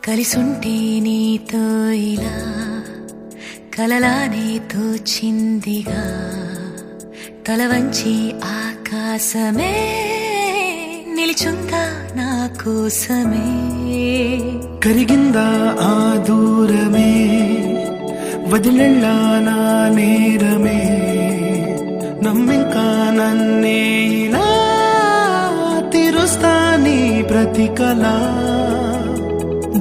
కలిసుంటే నీతో ఇలా కలలానే తోచిందిగా తల వంచి ఆకాశమే నిలిచుందా నా కోసమే కరిగిందా ఆ దూరమే వదిలెళ్ళా నా నేరమే నమ్మింకా నన్నే ఇలా తీరుస్తా నీ ప్రతికలా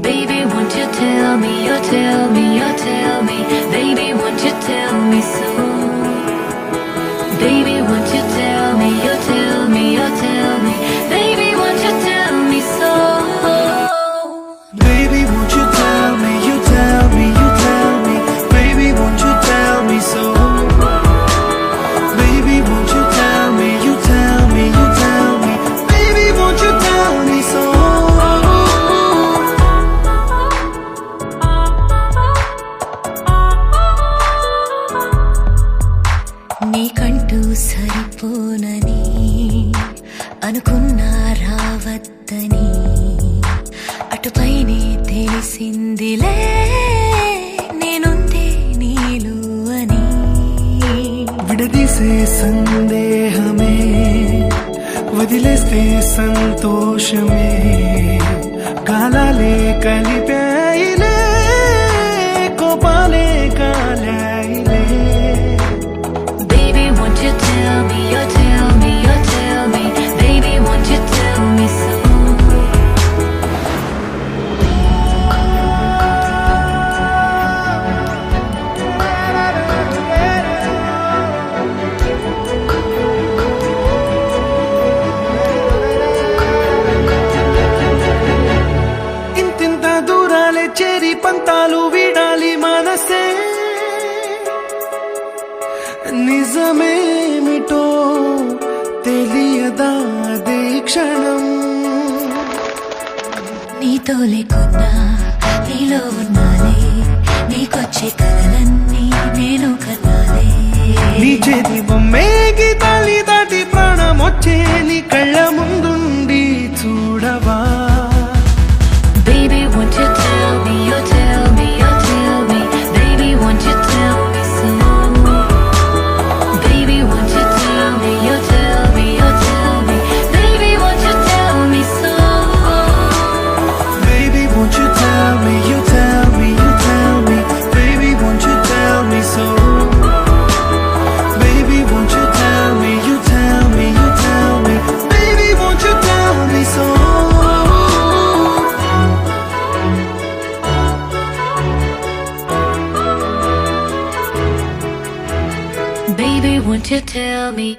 Baby, won't you tell me, you tell me, you tell me Baby, won't you tell me so Baby, won't you tell me, you tell me, you tell me Baby, won't you tell me so Baby, won't you tell me, you tell me, you tell me Baby, won't you tell me so Baby, won't you tell me, you tell me, you tell me Baby, won't you tell me so నీకంటూ సరిపోనని అనుకున్నా రావద్దని అటుపైనే తెలిసిందిలే నేనుందే నీలు అని విడదీసే సందేహమే వదిలేస్తే సంతోషమే కాలాలే కలిపాయిలే కోపాలే కాలాయిలే Baby, won't you tell me, you tell me, you tell me Baby, won't you tell me so ఇంతింత దూరాలే చేరి పంతాలు వీడాలి మనసే నిజమేమిటో తెలియదా క్షణం నీతో లేకున్నా నీలో ఉన్నాలే నీకొచ్చే కలలన్నీ నేను కన్నాలే నీ చేతి బొమ్మే గీతాలి దాటి ప్రాణం వచ్చే నీ కళ్ళ ముందుండి చూడవా Baby, won't you tell me, you tell me, you tell me Baby, won't you tell me so Baby, won't you tell me, you tell me, you tell me Baby, won't you tell me so Baby, won't you tell me, you tell me, you tell me Baby, won't you tell me so Baby, won't you tell me, you tell me, you tell me Baby, won't you tell me so Baby, won't you tell me